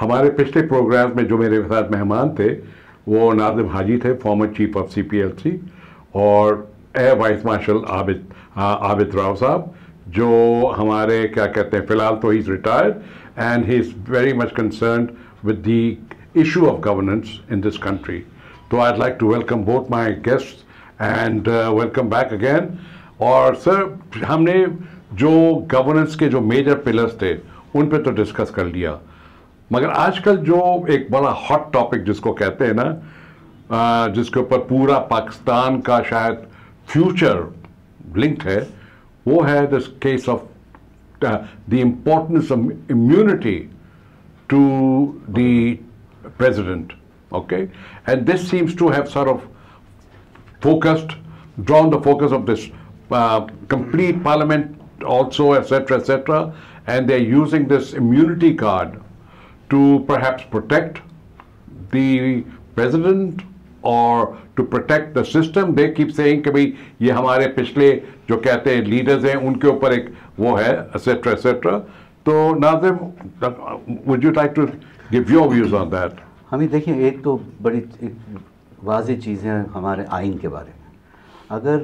ہمارے پچھلے پروگرام میں جو میرے ساتھ مہمان تھے وہ ناظم حاجی تھے، فارمر چیف آف CPLC، اور وائس مارشل عابد راؤ صاحب، جو ہمارے کیا کہتے ہیں، فی الحال تو he is retired and he is very much concerned with the issue of governance in this country. تو I like to welcome both my guest and welcome back again. اور سر، ہم نے جو گورننس کے جو میجر پلرز تھے ان پہ تو ڈسکس کر لیا، مگر آج کل جو ایک بڑا ہاٹ ٹاپک جس کو کہتے ہیں نا، جس کے اوپر پورا پاکستان کا شاید فیوچر لنکڈ ہے، وہ ہے this case of the importance of immunity to the president, okay? And this seems to have sort of drawn the focus of this complete parliament also, etc., and they're using this immunity card to perhaps protect the president or to protect the system. They keep saying کہ بھئی یہ ہمارے پچھلے جو کہتے ہیں leaders ہیں ان کے اوپر ایک وہ ہے etc. تو ناظم، would you like to give your views on that? ہمیں دیکھیں، ایک تو بڑی واضح چیزیں ہمارے آئین کے بارے میں. اگر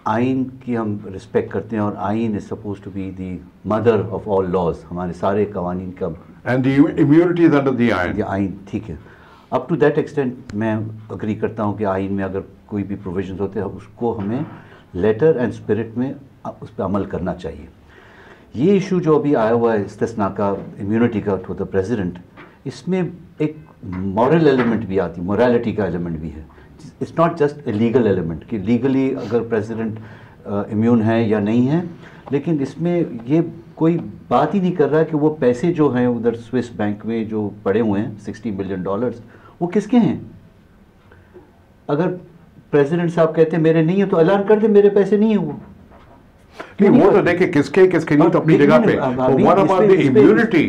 آئین کی ہم رسپیکٹ کرتے ہیں، اور آئین is supposed to be the mother of all laws, ہمارے سارے قوانین کا، and the immunity is under the آئین. آئین ٹھیک ہے، اپ ٹو دیٹ ایکسٹینٹ میں اگری کرتا ہوں کہ آئین میں اگر کوئی بھی پروویژنز ہوتے ہیں اس کو ہمیں لیٹر اینڈ اسپرٹ میں اس پہ عمل کرنا چاہیے. یہ ایشو جو ابھی آیا ہوا ہے استثناء کا، امیونٹی کا ٹو دا پریزیڈنٹ، اس میں ایک مورل ایلیمنٹ بھی آتی، موریلٹی کا ایلیمنٹ بھی ہے. It's not just a legal element کہ لیگلی اگر پریزیڈنٹ امیون ہے یا نہیں ہے، لیکن اس میں یہ کوئی بات ہی نہیں کر رہا کہ وہ پیسے جو ہیں ادھر سوئس بینک میں جو پڑے ہوئے ہیں $60 بلین، وہ کس کے ہیں. اگر پریزیڈنٹ صاحب کہتے ہیں میرے نہیں ہیں تو اعلان کر دیں میرے پیسے نہیں ہیں. وہ نہیں، وہ تو دیکھیں کس کے نہیں تو اپنی جگہ پہ. What about the immunity؟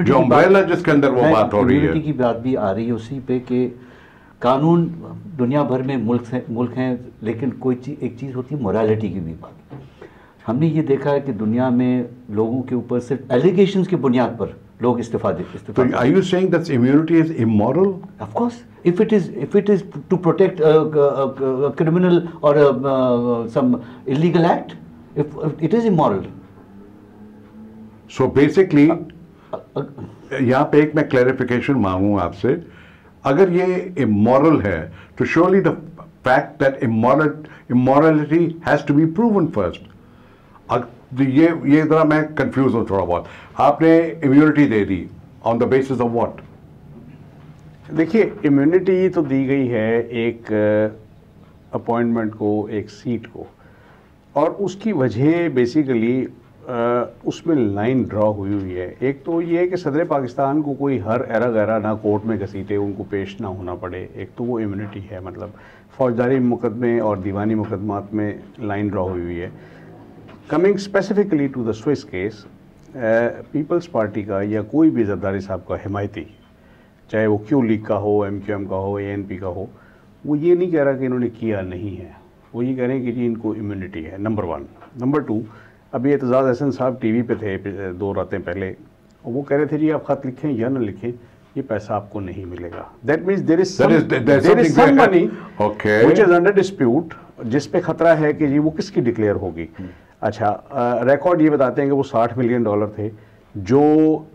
جو امبریلا جس کے اندر وہ بات ہو رہی ہے، امیونٹی کی بات بھی آ رہی ہے اسی پہ کہ قانون دنیا بھر میں ملک ہیں، لیکن کوئی ایک چیز ہوتی ہے موریلٹی کی بھی بات. ہم نے یہ دیکھا ہے کہ دنیا میں لوگوں کے اوپر صرف ایلیگیشنز کی بنیاد پر لوگ استفادے. Are you saying that immunity is immoral? Of course, if it is to protect a criminal or some illegal act, if it is immoral. So basically یہاں پہ ایک میں کلیریفیکیشن مانگوں آپ سے. اگر یہ امورل ہے تو surely the fact that immorality has to be proven first. یہ ذرا میں کنفیوز ہوں تھوڑا بہت. آپ نے immunity they the on the basis of what? دیکھیے، امیونٹی تو دی گئی ہے ایک اپوائنٹمنٹ کو، ایک سیٹ کو، اور اس کی وجہ بیسیکلی اس میں لائن ڈرا ہوئی ہے. ایک تو یہ ہے کہ صدر پاکستان کو کوئی ہر ایرا غیرہ نہ کورٹ میں گھسیٹے، ان کو پیش نہ ہونا پڑے. ایک تو وہ امیونٹی ہے، مطلب فوجداری مقدمے اور دیوانی مقدمات میں لائن ڈرا ہوئی ہے. Coming specifically to the Swiss case, Peoples Party کا یا کوئی بھی زرداری صاحب کا حمایتی، چاہے وہ کیو لیگ کا ہو، MQM کا ہو، ANP کا ہو، وہ یہ نہیں کہہ رہا کہ انہوں نے کیا نہیں ہے. وہ یہ کہہ رہے ہیں کہ جی ان کو امیونٹی ہے، نمبر 1. نمبر 2، ابھی اعتزاز احسن صاحب ٹی وی پہ تھے 2 راتیں پہلے، اور وہ کہہ رہے تھے جی آپ خط لکھیں یا نہ لکھیں یہ پیسہ آپ کو نہیں ملے گا. That means there is some money which is under dispute، جس پہ خطرہ ہے کہ جی وہ کس کی ڈکلیئر ہوگی. اچھا، ریکارڈ یہ بتاتے ہیں کہ وہ $60 ملین تھے جو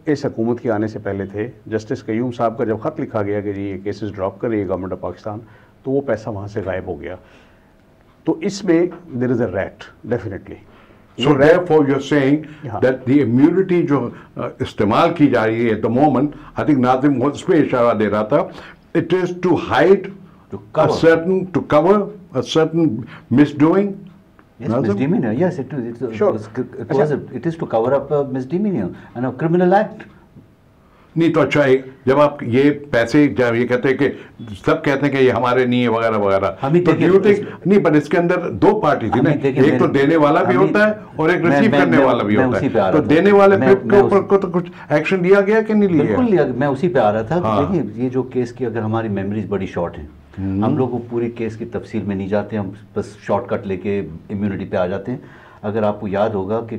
اس حکومت کے آنے سے پہلے تھے. جسٹس قیوم صاحب کا جب خط لکھا گیا کہ جی یہ کیسز ڈراپ کر رہی ہے گورنمنٹ آف پاکستان، تو وہ پیسہ وہاں سے غائب ہو گیا. تو اس میں there is a rat definitely. So therefore you're saying that the immunity جو استعمال کی جا رہی ہے at the moment، I think ناظم اس پہ اشارہ دے رہا تھا، it is to hide to cover a certain misdoing. Yes, misdemeanor. Yes, it is to cover up a misdemeanor and a criminal act. نہیں تو اچھا، جب آپ یہ پیسے جب یہ کہتے ہیں کہ سب کہتے ہیں کہ یہ ہمارے نہیں ہے وغیرہ وغیرہ، نہیں، پر اس کے اندر 2 پارٹی تھی نا، ایک تو دینے والا بھی ہوتا ہے اور ایک ریسیو کرنے والا بھی ہوتا ہے. تو دینے والے کے اوپر کو تو کچھ ایکشن لیا گیا کہ نہیں لیا؟ بالکل لیا. میں اسی پہ آ رہا تھا. دیکھیے، یہ جو کیس کی اگر ہماری میموریز بڑی شارٹ ہیں، ہم لوگ پوری کیس کی تفصیل میں نہیں جاتے، ہم بس شارٹ کٹ لے کے امیونٹی پہ آ جاتے ہیں. اگر آپ کو یاد ہوگا کہ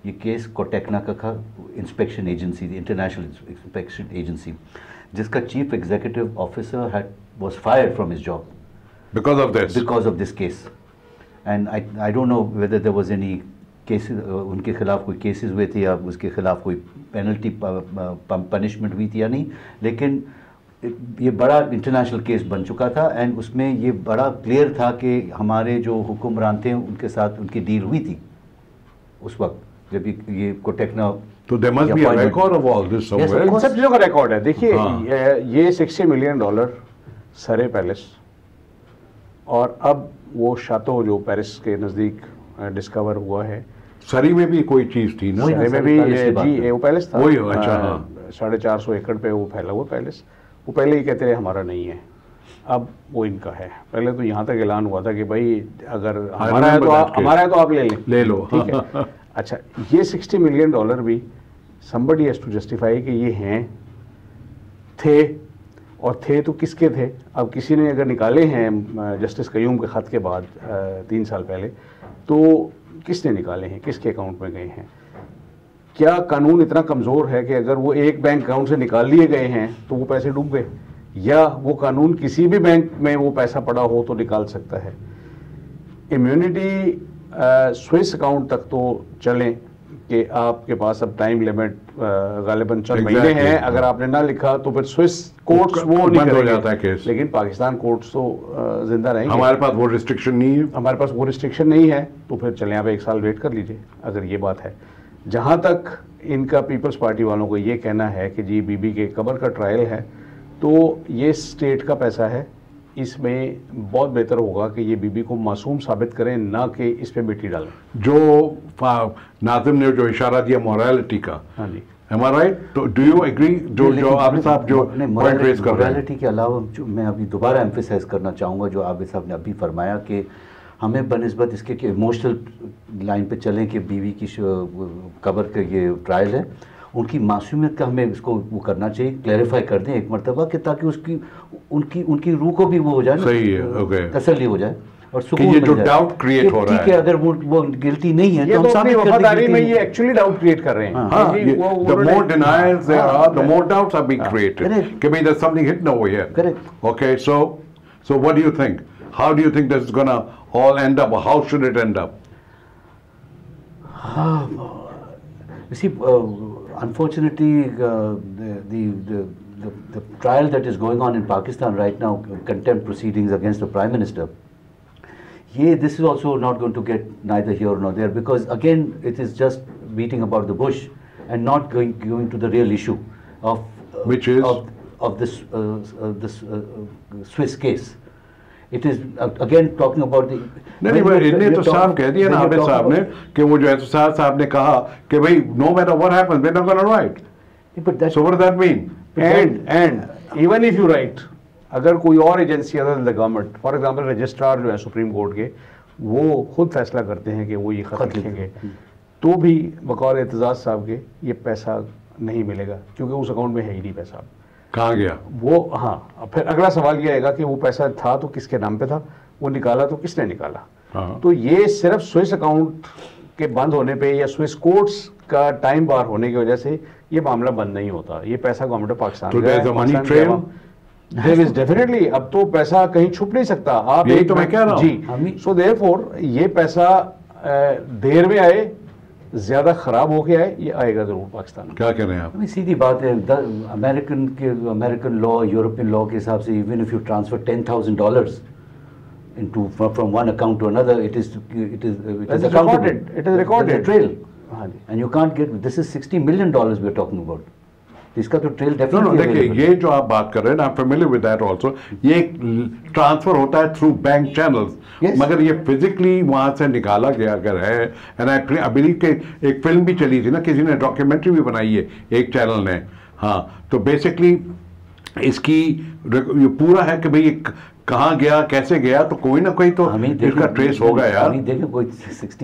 یہ کیس کوٹیکنا کا تھا، انسپیکشن ایجنسی تھی، انٹرنیشنل انسپیکشن ایجنسی، جس کا chief executive officer was fired from his job because of this case. And I don't know whether there was any cases ان کے خلاف کوئی کیسز ہوئے تھے یا اس کے خلاف کوئی پینلٹی پنشمنٹ ہوئی تھی یا نہیں، لیکن یہ بڑا انٹرنیشنل کیس بن چکا تھا، اینڈ اس میں یہ بڑا کلیئر تھا کہ ہمارے جو حکمران تھے ان کے ساتھ ان کی ڈیل ہوئی تھی اس وقت جب یہ کوٹیکنا. تو there must be a record of all this somewhere. ان سب چیزوں کا ریکارڈ ہے. دیکھیے یہ $60 million سرے پیلس، اور اب وہ شاتو جو پیرس کے نزدیک ڈسکور ہوا ہے. سری میں بھی کوئی چیز تھی نا؟ سری میں بھی جی وہ پیلس تھا، وہی. اچھا. 450 ایکڑ پہ وہ پھیلا ہوا پیلس. وہ پہلے ہی کہتے رہے ہمارا نہیں ہے، اب وہ ان کا ہے. پہلے تو یہاں تک اعلان ہوا تھا کہ بھائی اگر ہمارا ہے تو آپ لے لو. ٹھیک ہے. اچھا یہ $60 million بھی somebody has to justify کہ یہ تھے، اور تھے تو کس کے تھے؟ اب کسی نے اگر نکالے ہیں جسٹس قیوم کے خط کے بعد 3 سال پہلے، تو کس نے نکالے ہیں، کس کے اکاؤنٹ میں گئے ہیں؟ کیا قانون اتنا کمزور ہے کہ اگر وہ ایک بینک اکاؤنٹ سے نکال لیے گئے ہیں تو وہ پیسے ڈوب گئے، یا وہ قانون کسی بھی بینک میں وہ پیسہ پڑا ہو تو نکال سکتا ہے؟ امیونٹی سوئس اکاؤنٹ تک تو چلیں کہ آپ کے پاس اب ٹائم لیمٹ غالباً چند مہینے ہیں، اگر آپ نے نہ لکھا تو پھر سوئس کورٹس وہ نہیں ہو جاتا ہے کیس، لیکن پاکستان کورٹس تو زندہ رہیں گے. ہمارے پاس وہ ریسٹرکشن نہیں ہے. ہمارے پاس وہ ریسٹرکشن نہیں ہے، تو پھر چلیں آپ 1 سال ویٹ کر لیجئے اگر یہ بات ہے. جہاں تک ان کا پیپلز پارٹی والوں کو یہ کہنا ہے کہ جی بی بی کے قبر کا ٹرائل ہے، تو یہ اسٹیٹ کا پیسہ ہے، اس میں بہت بہتر ہوگا کہ یہ بی بی کو معصوم ثابت کریں، نہ کہ اس پہ مٹی ڈالیں. جو ناظم نے جو اشارہ دیا موریلٹی کا، ہاں جی، am I right? Do you agree جو عابد صاحب جو پوائنٹ ریز کر رہے ہیں؟ موریلٹی کے علاوہ میں ابھی دوبارہ ایمفیسائز کرنا چاہوں گا جو عابد صاحب نے ابھی فرمایا کہ ہمیں بنسبت اس کے کہ ایموشنل لائن پہ چلیں کہ بیوی کی قبر کا یہ ٹرائل ہے، ان کی معصومیت کا ہمیں اس کو وہ کرنا چاہیے، کلیریفائی کر دیں ایک مرتبہ کہ تاکہ اس کی ان کی روح کو بھی وہ ہو جائے، صحیح ہے، اوکے، تسلی ہو جائے اور سکون یہ جو ڈاؤٹ کریٹ ہو رہا ہے. ٹھیک ہے اگر وہ گلٹی نہیں ہے تو ہم اپنی وفاداری میں یہ ایکچولی ڈاؤٹ کریٹ کر رہے ہیں. The more denials there are, the more doubts are being created. کہ بھئی there's something hidden over here. Correct. Okay, so what do you think? How do you think this is gonna all end up, or how should it end up? You see, unfortunately, the trial that is going on in Pakistan right now, contempt proceedings against the Prime Minister, this is also not going to get neither here nor there, because again it is just beating about the bush and not going to the real issue of which is of this Swiss case. It is again talking about the انہیں تو صاحب کہہ دیا نا عابد صاحب نے کہ وہ جو احتساب صاحب نے کہا کہ بھئی no matter what happens we're not going to write. So what does that mean? And even if you write, اگر کوئی اور agency other than the government, for example registrar جو ہے سپریم کورٹ کے، وہ خود فیصلہ کرتے ہیں کہ وہ یہ خط لکھیں گے، تو بھی بقول اعتزاز صاحب کے یہ پیسہ نہیں ملے گا، کیونکہ اس اکاؤنٹ میں ہے ہی نہیں پیسہ. کہاں گیا وہ؟ ہاں، پھر اگلا سوال یہ آئے گا کہ وہ پیسہ تھا تو کس کے نام پہ تھا، وہ نکالا تو کس نے نکالا. تو یہ صرف سوئس اکاؤنٹ کے بند ہونے پہ یا سوئس کورٹس کا ٹائم بار ہونے کی وجہ سے یہ معاملہ بند نہیں ہوتا. یہ پیسہ government of Pakistan There is definitely، اب تو پیسہ کہیں چھپ نہیں سکتا. آپ یہی تو میں کہہ رہا ہوں جی. So therefore یہ پیسہ دیر میں آئے، زیادہ خراب ہو کے آئے، یہ آئے گا ضرور پاکستان. کیا کہہ رہے ہیں آپ؟ سیدھی بات ہے، امریکن لا، یورپین لا کے حساب سے even if you transfer $10,000 from one account to another, it is recorded. It is recorded. It's a trail. And you can't get, this is $60 million we are talking about. اس کا تو trail definitely دیکھیے، یہ جو آپ بات کر رہے ہیں نا، I'm familiar with that also. یہ ٹرانسفر ہوتا ہے تھرو بینک چینلز، مگر یہ فزیکلی وہاں سے نکالا گیا اگر ہے. اینڈ آئی بلیو کہ ایک فلم بھی چلی تھی نا، کسی نے ڈاکیومنٹری بھی بنائی ہے ایک چینل نے. ہاں، تو بیسکلی اس کی یہ پورا ہے کہ بھئی کہاں گیا، کیسے گیا، تو کوئی نہ کوئی تو اس کا ٹریس ہوگا یار.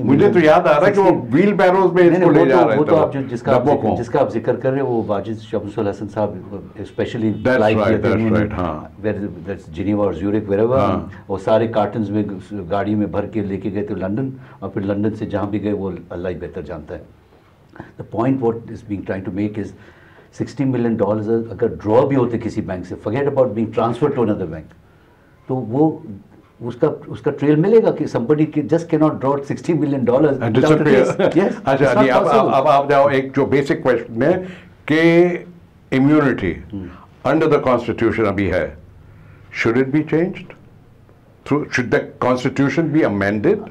مجھے تو یاد آ رہا ہے کہ وہ ویل بیروز میں اس کو لے جا رہے تھے. جس کا آپ ذکر کر رہے ہیں وہ واجد شمس الحسن صاحب اسپیشلی جنیوا اور زیورک ویریور، وہ سارے کارٹنز میں گاڑی میں بھر کے لے کے گئے تھے لندن، اور پھر لندن سے جہاں بھی گئے وہ اللہ ہی بہتر جانتا ہے. The point what is being trying to make is $60 million اگر ڈرا بھی ہوتے کسی بینک سے, forget about being transferred to another bank, تو وہ اس کا ٹریل ملے گا کہ somebody just cannot draw $60 million without a trace. Yes, اچھا نہیں, اب آپ جاؤ ایک جو بیسک کویشچن ہے کہ immunity under the constitution ابھی ہے, should it be changed? Should the constitution be amended?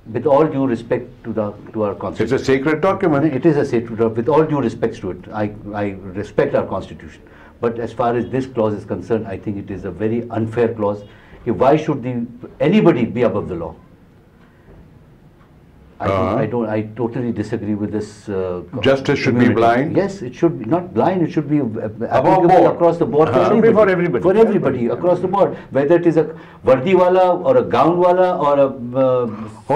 With all due respect to our constitution. It's a sacred document. It is a sacred document. With all due respect to it, I respect our constitution. But as far as this clause is concerned, I think it is a very unfair clause. Why should anybody be above the law? I totally disagree with this. Justice should be blind? Yes, it should be not blind. It should be above board, across the board. For everybody. For everybody across the board, whether it is a vardi wala or a gown wala or a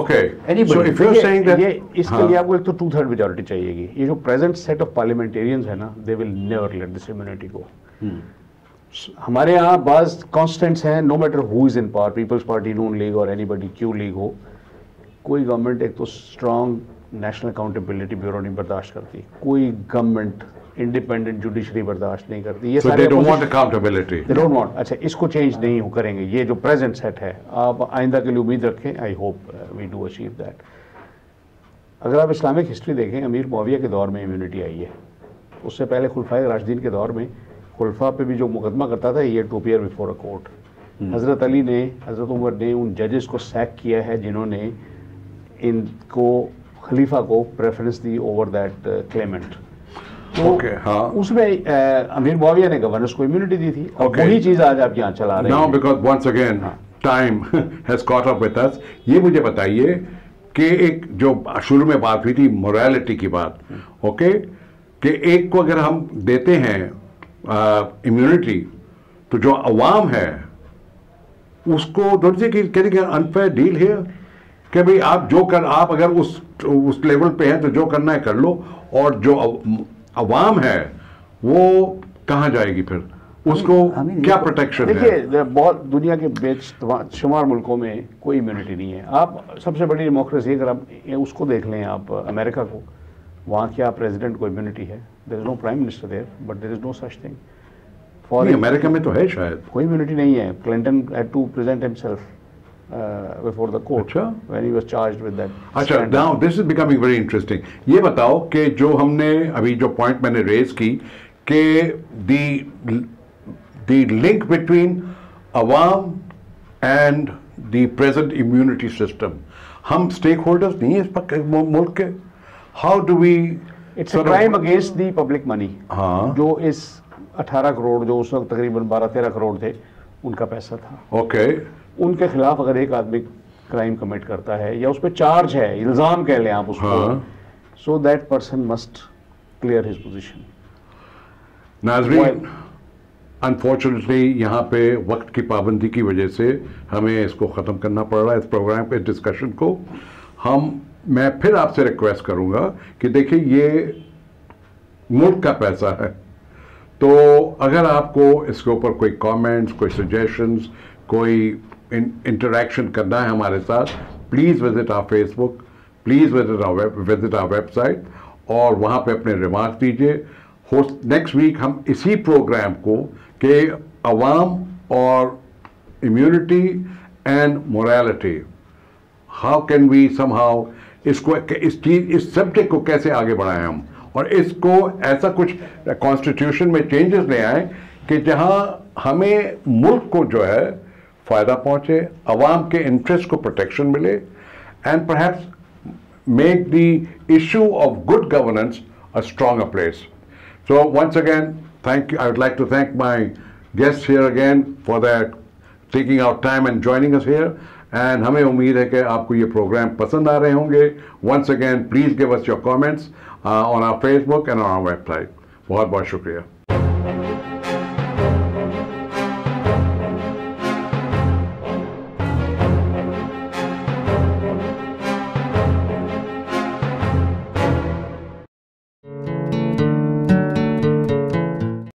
okay. Anybody. So if you're saying that اس کے لیے آپ کو ایک تو 2/3 majority چاہیے گی. یہ جو پریزنٹ سیٹ آف پارلیمنٹیرینز ہے نا, they will never let this immunity کو. ہمارے یہاں بعض کانسٹنٹس ہیں, no matter who is in power, Peoples Party, Noon League اور اینی بڈی, کیو لیگ ہو, کوئی گورنمنٹ ایک تو اسٹرانگ نیشنل اکاؤنٹیبلٹی بیورو نہیں برداشت کرتی, کوئی گورنمنٹ انڈیپینڈنٹ جوڈیشری برداشت نہیں کرتی. یہ they don't want accountability. They don't want. اچھا, اس کو چینج نہیں کریں گے. یہ جو پریزنٹ سیٹ ہے, آپ آئندہ کے لیے امید رکھیں. I hope we do achieve that. اگر آپ اسلامک ہسٹری دیکھیں, امیر معاویہ کے دور میں امیونٹی آئی ہے. اس سے پہلے خلفائے راشدین کے دور میں خلفاء پہ بھی جو مقدمہ کرتا تھا, یہ to appear before a court. حضرت علی نے, حضرت عمر نے ان ججز کو سیک کیا ہے جنہوں نے ان کو, خلیفہ کو پریفرنس دی اوور دیٹ کلیمنٹ. تو اس میں امیر معاویہ نے گورنرز کو امیونٹی دی تھی, اور وہی چیز آج آپ یہاں چلا رہے ہیں. Now because once again time has caught up with us. یہ مجھے بتائیے کہ ایک جو شروع میں بات ہوئی تھی morality کی بات, اوکے, کہ ایک کو اگر ہم دیتے ہیں امیونٹی, تو جو عوام ہے اس کو کہتے ہیں unfair deal ہے کہ بھئی آپ جو آپ اگر اس لیول پہ ہیں تو جو کرنا ہے کر لو, اور جو عوام ہے وہ کہاں جائے گی پھر, اس کو کیا پروٹیکشن ہے؟ دیکھیے, بہت دنیا کے بے شمار ملکوں میں کوئی امیونٹی نہیں ہے. آپ سب سے بڑی ڈیموکریسی اگر آپ اس کو دیکھ لیں, آپ امریکہ کو, وہاں کیا پریزیڈنٹ کو امیونٹی ہے؟ There is no prime minister there, but there is no such thing. امریکہ میں تو ہے شاید کوئی امیونٹی نہیں ہے. Clinton had to present himself before the court when he was charged with that. اچھا, now this is becoming very interesting. یہ بتاؤ کہ جو ہم نے ابھی جو پوائنٹ میں نے ریز کی کہ the link between عوام and the present immunity system, ہم اسٹیک ہولڈرز نہیں ہیں اس ملک کے. How do we... It's a crime against the public money. جو اس 18 کروڑ, جو اس وقت تقریباً 12-13 کروڑ تھے, ان کا پیسہ تھا. اوکے, ان کے خلاف اگر ایک آدمی کرائم کمٹ کرتا ہے یا اس پہ چارج ہے, الزام کہہ لیں آپ اس کو, so that person must clear his position. ناظرین, انفارچونیٹلی یہاں پہ وقت کی پابندی کی وجہ سے ہمیں اس کو ختم کرنا پڑ رہا ہے, اس پروگرام پہ ڈسکشن کو. میں پھر آپ سے ریکویسٹ کروں گا کہ دیکھیں یہ ملک کا پیسہ ہے, تو اگر آپ کو اس کے اوپر کوئی کامنٹس, کوئی سجیشنز, کوئی انٹریکشن کرنا ہے ہمارے ساتھ, please visit our Facebook, please visit our website, اور وہاں پہ اپنے ریمارک دیجیے. نیکسٹ ویک ہم اسی پروگرام کو کہ عوام اور immunity and morality, how can we somehow اس سبجیکٹ کو کیسے آگے بڑھائیں ہم, اور اس کو ایسا کچھ کانسٹیٹیوشن میں چینجز لے آئیں کہ جہاں ہمیں ملک کو جو ہے فائدہ پہنچے, عوام کے انٹرسٹ کو پروٹیکشن ملے, and perhaps make the issue of good governance a stronger place. So once again, thank you. I would like to thank my guests here again for their taking out time and joining us here. And ہمیں امید ہے کہ آپ کو یہ programme پسند آ رہے ہوں گے. Once again, please give us your comments on our Facebook and on our website. بہت بہت شکریہ.